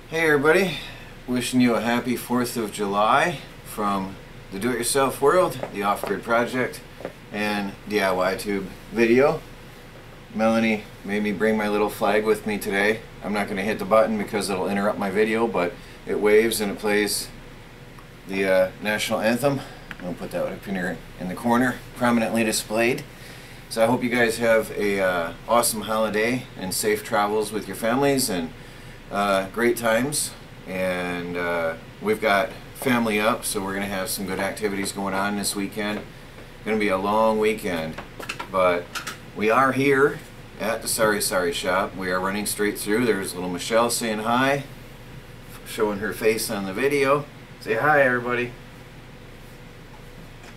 Hey everybody, wishing you a happy 4th of July from the Do-It-Yourself World, the Off-Grid Project, and DIY Tube video. Melanie made me bring my little flag with me today. I'm not going to hit the button because it'll interrupt my video, but it waves and it plays the national anthem. I'll put that up in the corner, prominently displayed. So I hope you guys have a awesome holiday and safe travels with your families and great times. And we've got family up, so we're going to have some good activities going on this weekend. Going to be a long weekend, but we are here at the Sorry shop. We are running straight through. There's little Michelle saying hi, showing her face on the video. Say hi everybody.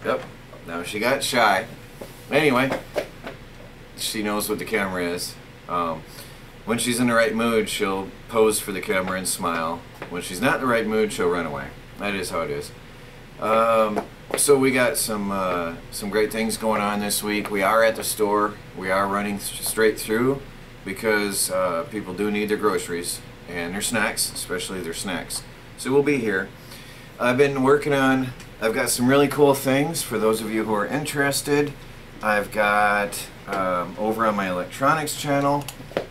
Yep, now she got shy. Anyway, she knows what the camera is. When she's in the right mood, she'll pose for the camera and smile. When she's not in the right mood, she'll run away. That is how it is. So we got some great things going on this week. We are at the store. We are running straight through because people do need their groceries and their snacks, especially their snacks. So we'll be here. I've been working on, I've got some really cool things for those of you who are interested. I've got over on my electronics channel,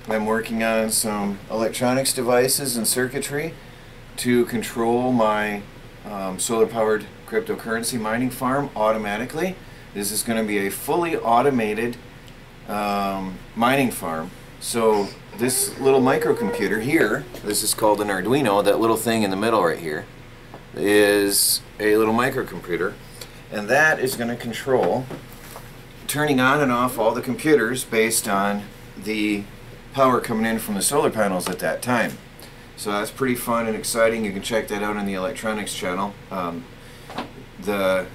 I'm working on some electronics devices and circuitry to control my solar powered cryptocurrency mining farm automatically. This is going to be a fully automated mining farm. So this little microcomputer here, this is called an Arduino, that little thing in the middle right here is a little microcomputer, and that is going to control turning on and off all the computers based on the power coming in from the solar panels at that time. So that's pretty fun and exciting. You can check that out on the electronics channel. The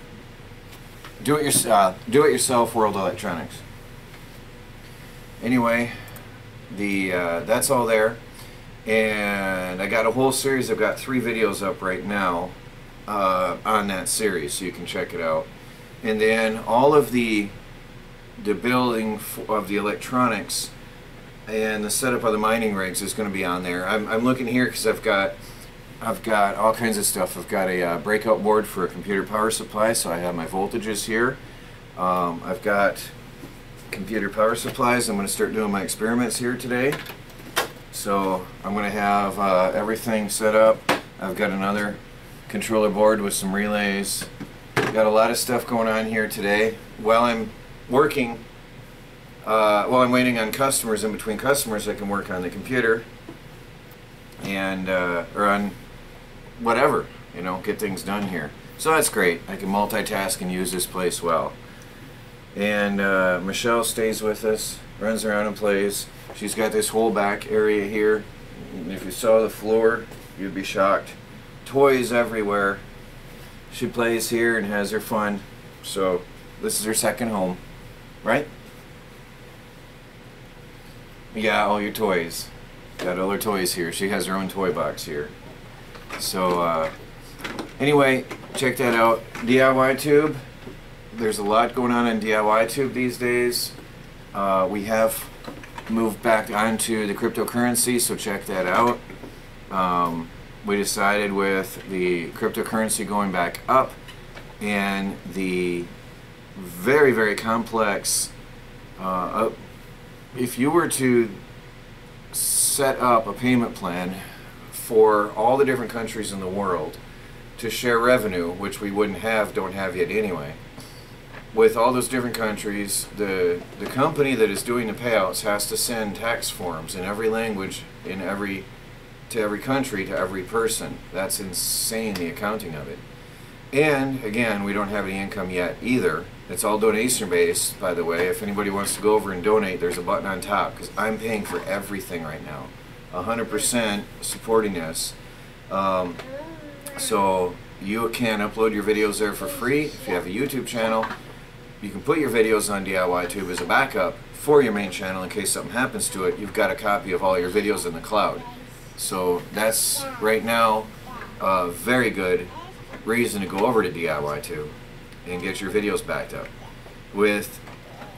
Do-It-Yourself World Electronics. Anyway, that's all there. And I got a whole series. I've got 3 videos up right now on that series, so you can check it out. And then all of the building of the electronics and the setup of the mining rigs is going to be on there. I'm looking here because I've got all kinds of stuff. I've got a breakout board for a computer power supply, so I have my voltages here. I've got computer power supplies. I'm going to start doing my experiments here today. So I'm going to have everything set up. I've got another controller board with some relays. Got a lot of stuff going on here today. While I'm working, while I'm waiting on customers, in between customers, I can work on the computer and or on whatever, you know, get things done here. So that's great. I can multitask and use this place well. And Michelle stays with us, runs around and plays. She's got this whole back area here. If you saw the floor, you'd be shocked. Toys everywhere. She plays here and has her fun. So this is her second home, right? Yeah, all your toys. Got all her toys here. She has her own toy box here. So anyway, check that out. DIY Tube. There's a lot going on DIY Tube these days. We have moved back onto the cryptocurrency, so check that out. We decided with the cryptocurrency going back up and the very, very complex, if you were to set up a payment plan for all the different countries in the world to share revenue, which we don't have yet anyway, with all those different countries, the company that is doing the payouts has to send tax forms in every language, to every country, to every person. That's insane, the accounting of it. And again, we don't have any income yet either. It's all donation based, by the way. If anybody wants to go over and donate, there's a button on top, because I'm paying for everything right now, 100% supporting this. So you can upload your videos there for free. If you have a YouTube channel, you can put your videos on DIY Tube as a backup for your main channel in case something happens to it. You've got a copy of all your videos in the cloud. So that's right now a very good reason to go over to DIY Tube and get your videos backed up. With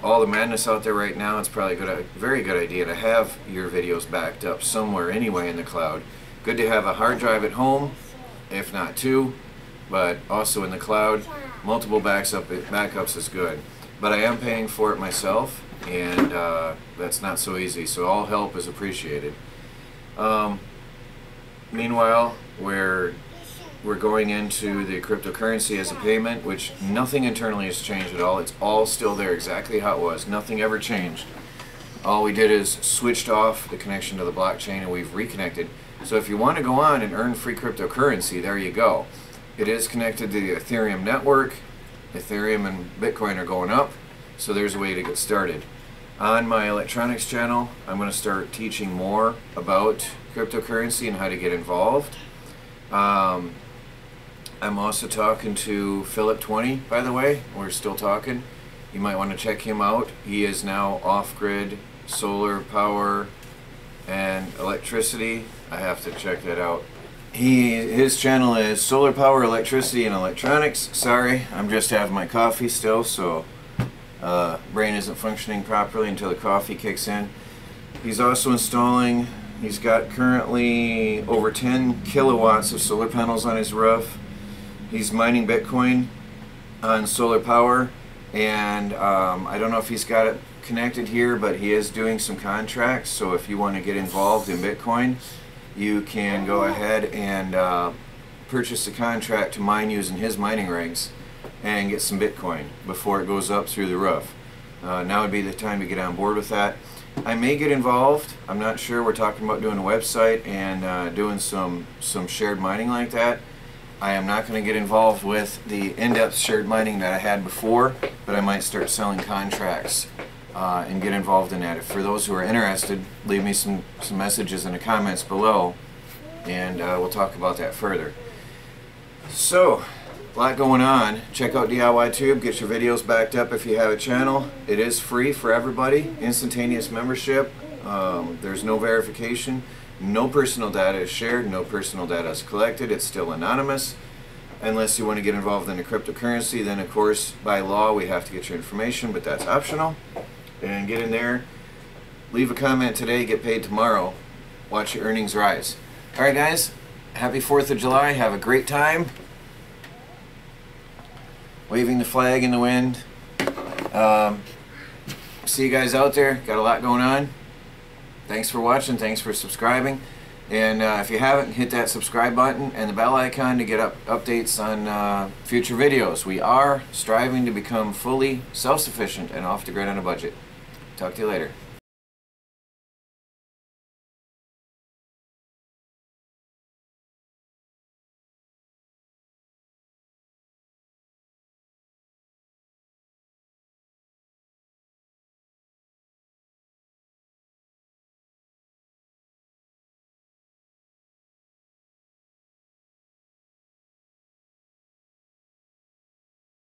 all the madness out there right now, it's probably a very good idea to have your videos backed up somewhere anyway in the cloud, Good to have a hard drive at home, if not two, but also in the cloud. Multiple backups is good. But I am paying for it myself, and that's not so easy, so all help is appreciated. Meanwhile, we're going into the cryptocurrency as a payment, which nothing internally has changed at all. It's all still there exactly how it was. Nothing ever changed. All we did is switched off the connection to the blockchain, and we've reconnected. So if you want to go on and earn free cryptocurrency, there you go. It is connected to the Ethereum network. Ethereum and Bitcoin are going up, so there's a way to get started. On my electronics channel, I'm going to start teaching more about cryptocurrency and how to get involved. I'm also talking to Philip20, by the way. We're still talking. You might want to check him out. He is now off-grid solar power and electricity. I have to check that out. His channel is Solar Power, Electricity, and Electronics. Sorry, I'm just having my coffee still, so brain isn't functioning properly until the coffee kicks in. He's also installing, he's got currently over 10 kilowatts of solar panels on his roof. He's mining Bitcoin on solar power, and I don't know if he's got it connected here, but he is doing some contracts, so if you want to get involved in Bitcoin, you can go ahead and purchase a contract to mine using his mining rigs and get some Bitcoin before it goes up through the roof. Now would be the time to get on board with that. I may get involved. I'm not sure. We're talking about doing a website and doing some shared mining like that. I am not going to get involved with the in-depth shared mining that I had before, but I might start selling contracts and get involved in that. For those who are interested, leave me some messages in the comments below, and we'll talk about that further. So, a lot going on. Check out DIY-Tube. Get your videos backed up if you have a channel. It is free for everybody. Instantaneous membership. There's no verification. No personal data is shared. No personal data is collected. It's still anonymous. Unless you want to get involved in the cryptocurrency, then of course by law we have to get your information, but that's optional. And get in there, leave a comment today, get paid tomorrow, watch your earnings rise. Alright guys, happy 4th of July, have a great time. Waving the flag in the wind. See you guys out there, got a lot going on. Thanks for watching, thanks for subscribing. And if you haven't, hit that subscribe button and the bell icon to get updates on future videos. We are striving to become fully self-sufficient and off the grid on a budget. Talk to you later.